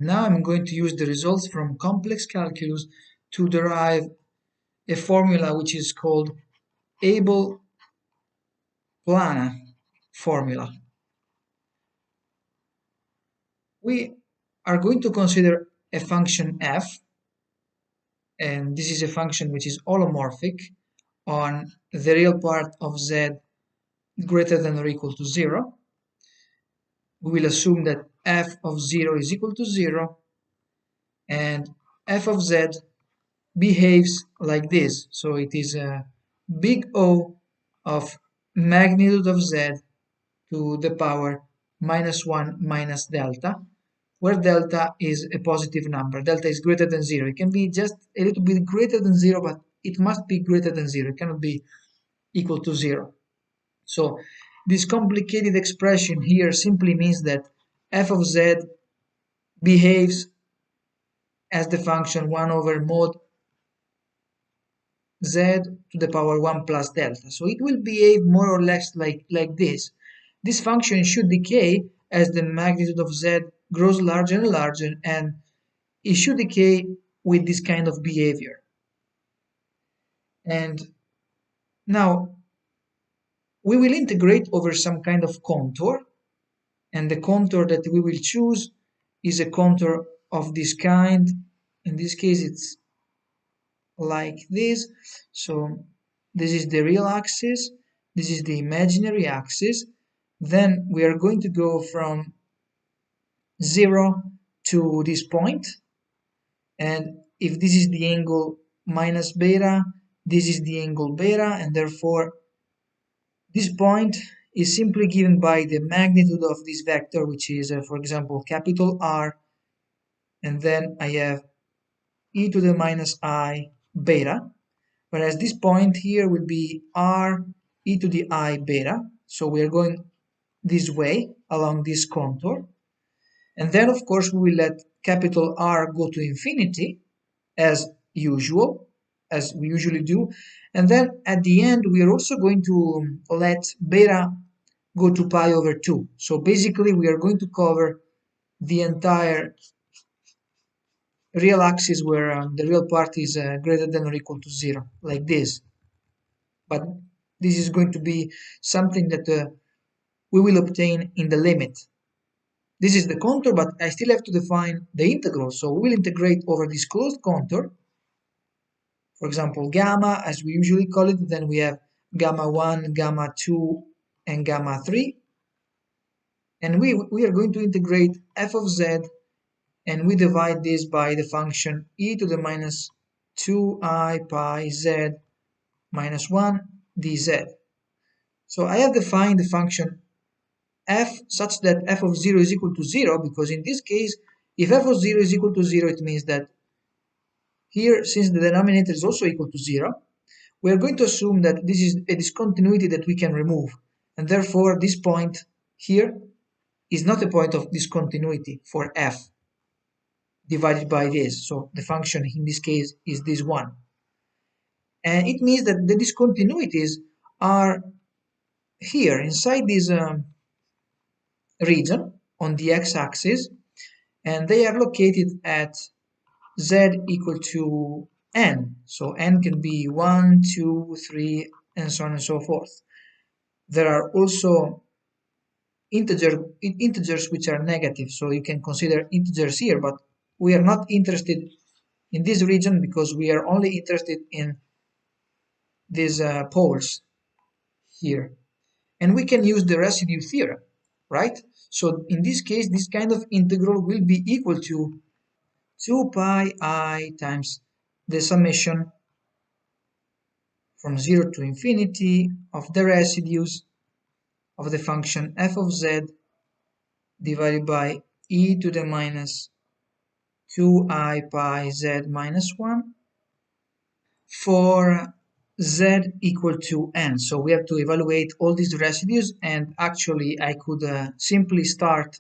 Now I'm going to use the results from complex calculus to derive a formula which is called Abel Plana formula. We are going to consider a function f, and this is a function which is holomorphic on the real part of z greater than or equal to 0. We will assume that f of 0 is equal to 0, and f of z behaves like this. So it is a big O of magnitude of z to the power -1 minus delta, where delta is a positive number. Delta is greater than 0. It can be just a little bit greater than 0, but it must be greater than 0. It cannot be equal to 0. So this complicated expression here simply means that f of z behaves as the function 1 over mod z to the power 1 plus delta. So it will behave more or less like this. This function should decay as the magnitude of z grows larger and larger, and it should decay with this kind of behavior. And now we will integrate over some kind of contour, and the contour that we will choose is a contour of this kind. In this case it's like this. So this is the real axis, this is the imaginary axis. Then we are going to go from 0 to this point, and if this is the angle minus beta, this is the angle beta, and therefore this point is simply given by the magnitude of this vector, which is for example capital R, and then I have e to the minus I beta, whereas this point here will be r e to the I beta. So we are going this way along this contour, and then of course we will let capital R go to infinity as usual, as we usually do, and then at the end we are also going to let beta go to pi over 2. So basically we are going to cover the entire real axis where the real part is greater than or equal to 0, like this. But this is going to be something that we will obtain in the limit. This is the contour, but I still have to define the integral. So we will integrate over this closed contour, for example gamma as we usually call it. Then we have gamma 1, gamma 2, and gamma 3, and we are going to integrate f of z, and we divide this by the function e to the minus 2I pi z minus 1 dz. So I have defined the function f such that f of 0 is equal to 0, because in this case, if f of 0 is equal to 0, it means that here, since the denominator is also equal to 0, we are going to assume that this is a discontinuity that we can remove, and therefore this point here is not a point of discontinuity for f divided by this. So the function in this case is this one. And it means that the discontinuities are here inside this region on the x-axis, and they are located at z equal to n. So n can be 1, 2, 3, and so on and so forth. There are also integers which are negative, so you can consider integers here, but we are not interested in this region because we are only interested in these poles here. And we can use the residue theorem, right? So in this case, this kind of integral will be equal to 2 pi I times the summation from 0 to infinity of the residues of the function f of z divided by e to the minus 2I pi z minus 1 for z equal to n. So we have to evaluate all these residues, and actually I could simply start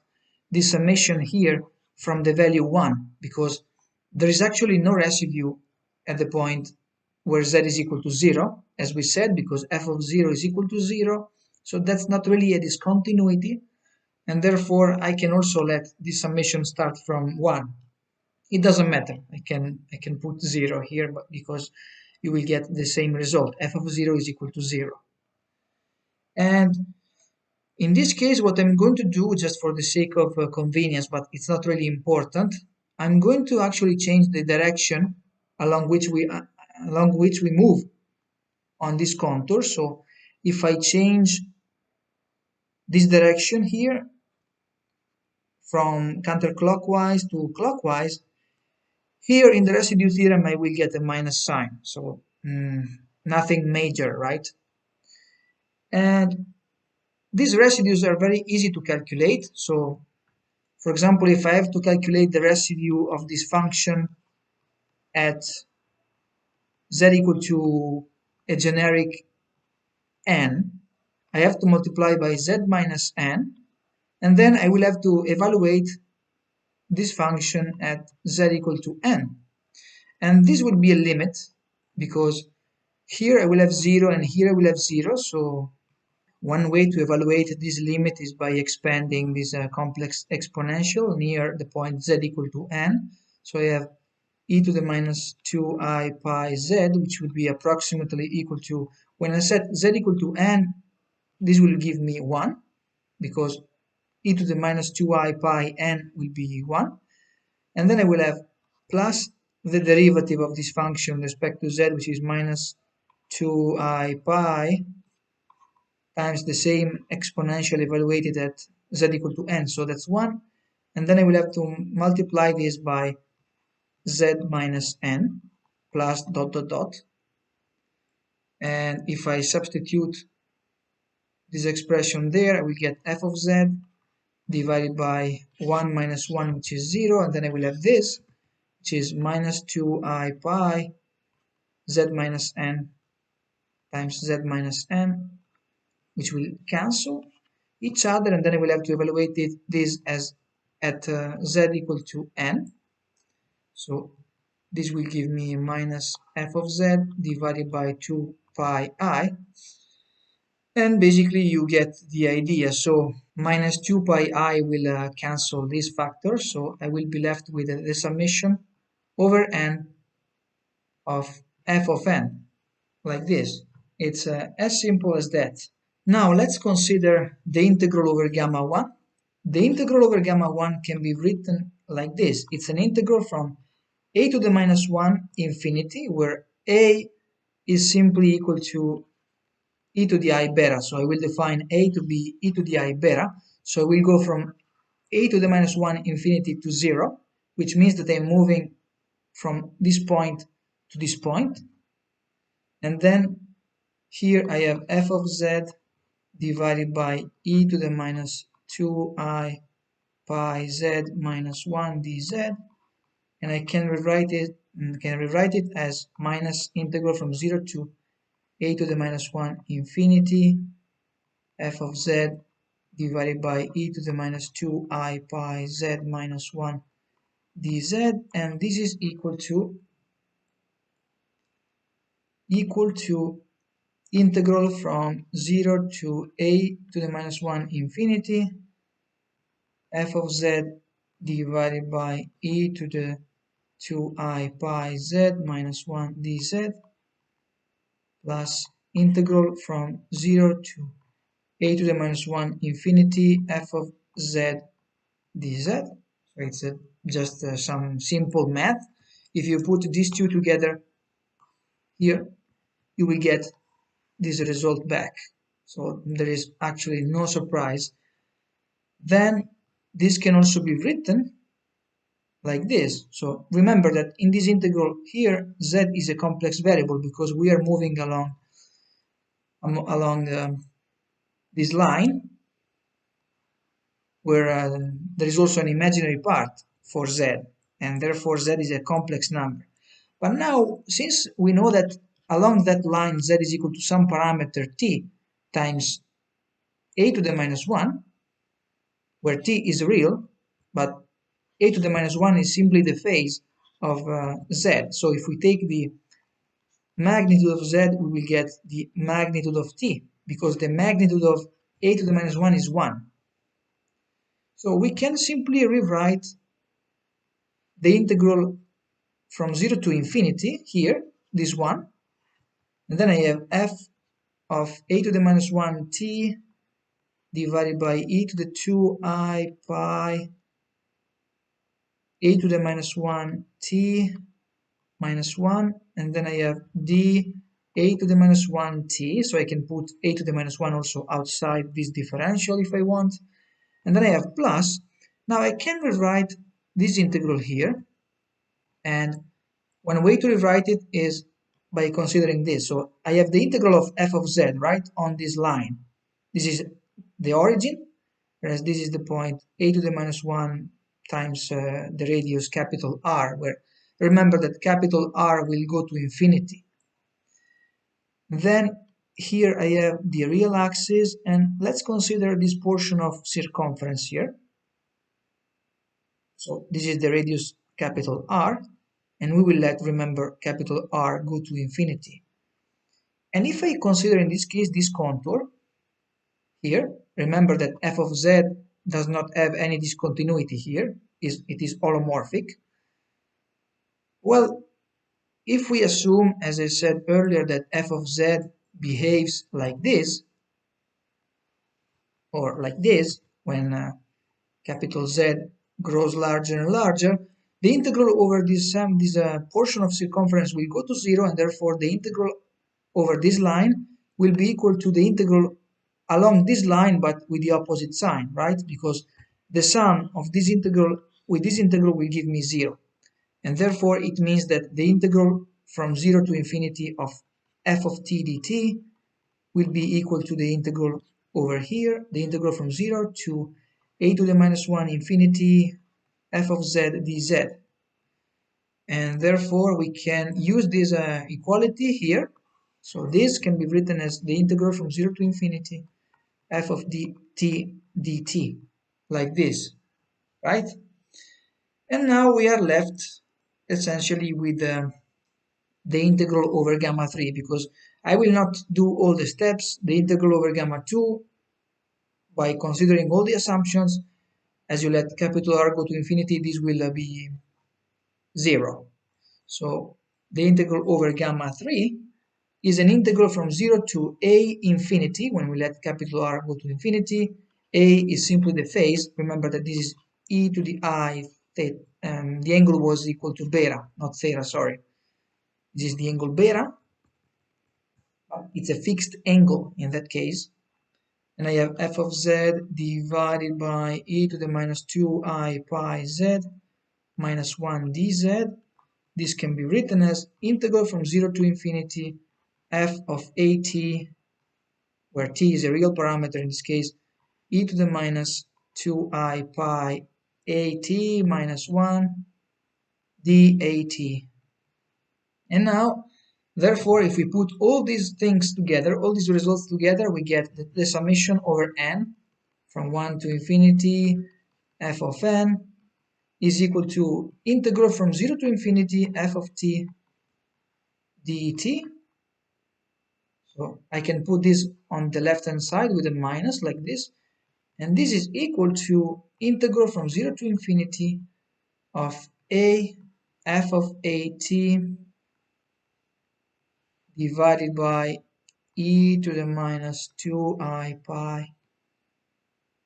this summation here from the value 1, because there is actually no residue at the point where z is equal to 0, as we said, because f of 0 is equal to 0. So that's not really a discontinuity. and therefore I can also let this summation start from 1. It doesn't matter, I can put 0 here, but because you will get the same result, f of 0 is equal to 0. And in this case, what I'm going to do, just for the sake of convenience, but it's not really important, I'm going to actually change the direction along which we move on this contour. So if I change this direction here from counterclockwise to clockwise, here in the residue theorem I will get a minus sign. So nothing major, right? And these residues are very easy to calculate. So for example, if I have to calculate the residue of this function at z equal to a generic n, I have to multiply by z minus n, and then I will have to evaluate this function at z equal to n. And this will be a limit, because here I will have 0 and here I will have 0. So one way to evaluate this limit is by expanding this complex exponential near the point z equal to n. So I have e to the minus 2I pi z, which would be approximately equal to, when I set z equal to n, this will give me 1, because e to the minus 2I pi n will be 1. And then I will have plus the derivative of this function with respect to z, which is minus 2I pi times the same exponential evaluated at z equal to n. So that's 1. And then I will have to multiply this by z minus n plus dot dot dot. And if I substitute this expression there, I will get f of z divided by 1 minus 1, which is 0. And then I will have this, which is minus 2I pi z minus n times z minus n, which will cancel each other, and then I will have to evaluate this as at z equal to n. So this will give me minus f of z divided by 2 pi I, and basically you get the idea. So minus 2 pi I will cancel this factor, so I will be left with the summation over n of f of n, like this. It's as simple as that. Now let's consider the integral over gamma 1. The integral over gamma 1 can be written like this. It's an integral from a to the minus 1 infinity, where a is simply equal to e to the I beta. So I will define a to be e to the I beta. So I will go from a to the minus 1 infinity to 0, which means that I'm moving from this point to this point. And then here I have f of z divided by e to the minus 2I pi z minus 1 dz, and I can rewrite it as minus integral from 0 to a to the minus 1 infinity f of z divided by e to the minus 2I pi z minus 1 dz, and this is equal to integral from 0 to a to the minus 1 infinity f of z divided by e to the 2I pi z minus 1 dz plus integral from 0 to a to the minus 1 infinity f of z dz. So it's just some simple math. If you put these two together here, you will get this result back. So there is actually no surprise. Then this can also be written like this. So remember that in this integral here, z is a complex variable because we are moving along this line, where there is also an imaginary part for z, and therefore z is a complex number. But now, since we know that along that line z is equal to some parameter t times a to the minus 1, where t is real, but a to the minus 1 is simply the phase of z. So if we take the magnitude of z, we will get the magnitude of t, because the magnitude of a to the minus 1 is 1. So we can simply rewrite the integral from 0 to infinity here, this one, and then I have f of a to the minus 1 t divided by e to the 2I pi a to the minus 1 t minus 1, and then I have d a to the minus 1 t, so I can put a to the minus 1 also outside this differential if I want, and then I have plus. Now I can rewrite this integral here, and one way to rewrite it is by considering this. So I have the integral of f of z, right, on this line. This is the origin, whereas this is the point a to the minus 1 times the radius capital R, where remember that capital R will go to infinity. Then here I have the real axis, and let's consider this portion of circumference here. So this is the radius capital R, and we will let, remember, capital R go to infinity. And if I consider in this case this contour here, remember that f of z does not have any discontinuity here, it is holomorphic. Well, if we assume, as I said earlier, that f of z behaves like this, or like this, when capital Z grows larger and larger, the integral over this portion of circumference will go to 0, and therefore the integral over this line will be equal to the integral along this line but with the opposite sign, right? Because the sum of this integral with this integral will give me 0, and therefore it means that the integral from 0 to infinity of f of t dt will be equal to the integral over here, the integral from 0 to a to the minus 1 infinity f of z dz. And therefore we can use this equality here. So this can be written as the integral from 0 to infinity f of dt dt, like this, right? And now we are left essentially with the integral over gamma 3, because I will not do all the steps. The integral over gamma 2, by considering all the assumptions, as you let capital R go to infinity, this will be 0. So the integral over gamma 3 is an integral from 0 to a infinity when we let capital R go to infinity. A is simply the phase. Remember that this is e to the I theta. The angle was equal to beta, not theta, sorry. This is the angle beta. It's a fixed angle in that case. And I have f of z divided by e to the minus 2I pi z minus 1 dz. This can be written as integral from 0 to infinity f of at, where t is a real parameter in this case, e to the minus 2I pi at minus 1 dat. And now, therefore, if we put all these things together, all these results together, we get the summation over n from 1 to infinity f of n is equal to integral from 0 to infinity f of t dt. So I can put this on the left hand side with a minus like this, and this is equal to integral from 0 to infinity of a f of at divided by e to the minus 2I pi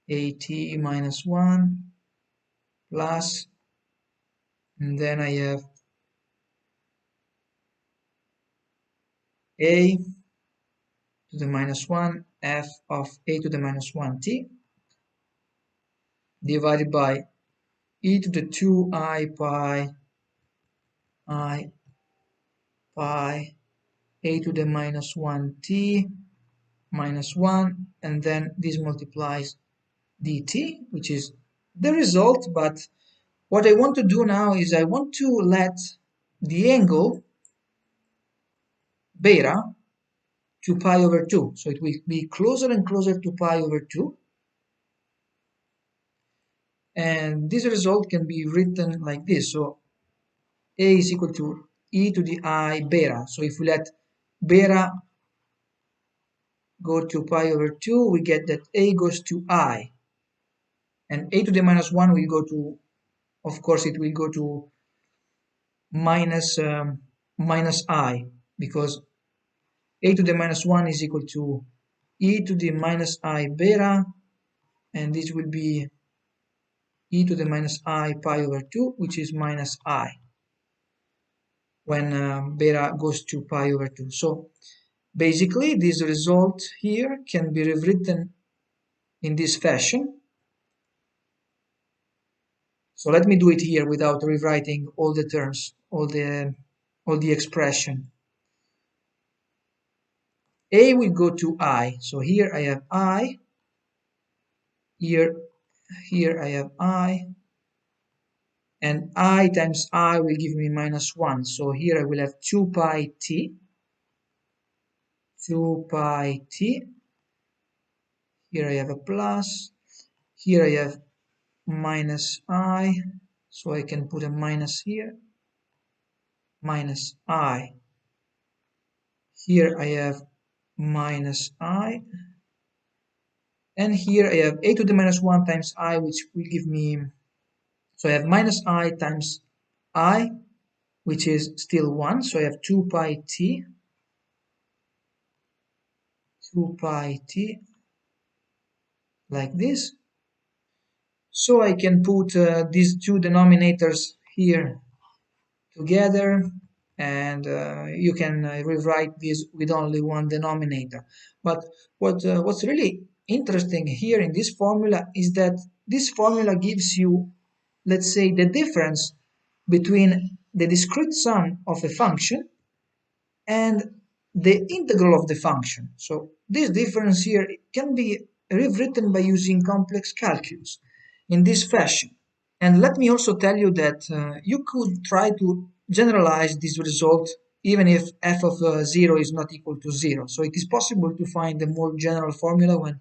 at minus 1 plus, and then I have a to the minus 1 f of a to the minus 1 t divided by e to the 2I pi I pi a to the minus 1 t minus 1, and then this multiplies dt, which is the result. But what I want to do now is I want to let the angle beta to pi over 2, so it will be closer and closer to pi over 2, and this result can be written like this. So a is equal to e to the I beta. So if we let beta go to pi over 2, we get that a goes to I. And a to the minus 1 will go to, of course, it will go to minus I, because a to the minus 1 is equal to e to the minus I beta, and this will be e to the minus I pi over 2, which is minus I when beta goes to pi over 2. So basically, this result here can be rewritten in this fashion. So let me do it here without rewriting all the terms, all the expression. A will go to I. So here I have I. Here I have I. And I times I will give me minus 1. So here I will have 2 pi t. 2 pi t. Here I have a plus. Here I have minus I. So I can put a minus here. Minus I. Here I have minus I. And here I have a to the minus 1 times I, which will give me, so I have minus I times I, which is still 1. So I have 2 pi t. 2 pi t, like this. So I can put these two denominators here together, and you can rewrite this with only one denominator. But what's really interesting here in this formula is that this formula gives you, let's say, the difference between the discrete sum of a function and the integral of the function. So this difference here can be rewritten by using complex calculus in this fashion. And let me also tell you that you could try to generalize this result even if f of 0 is not equal to 0. So it is possible to find a more general formula when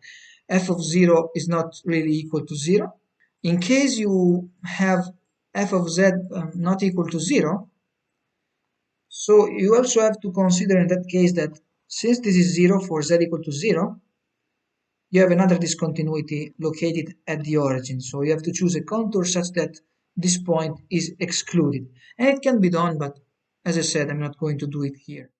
f of 0 is not really equal to 0. In case you have f of z not equal to 0, so you also have to consider in that case that since this is 0 for z equal to 0, you have another discontinuity located at the origin. So you have to choose a contour such that this point is excluded. And it can be done, but as I said, I'm not going to do it here.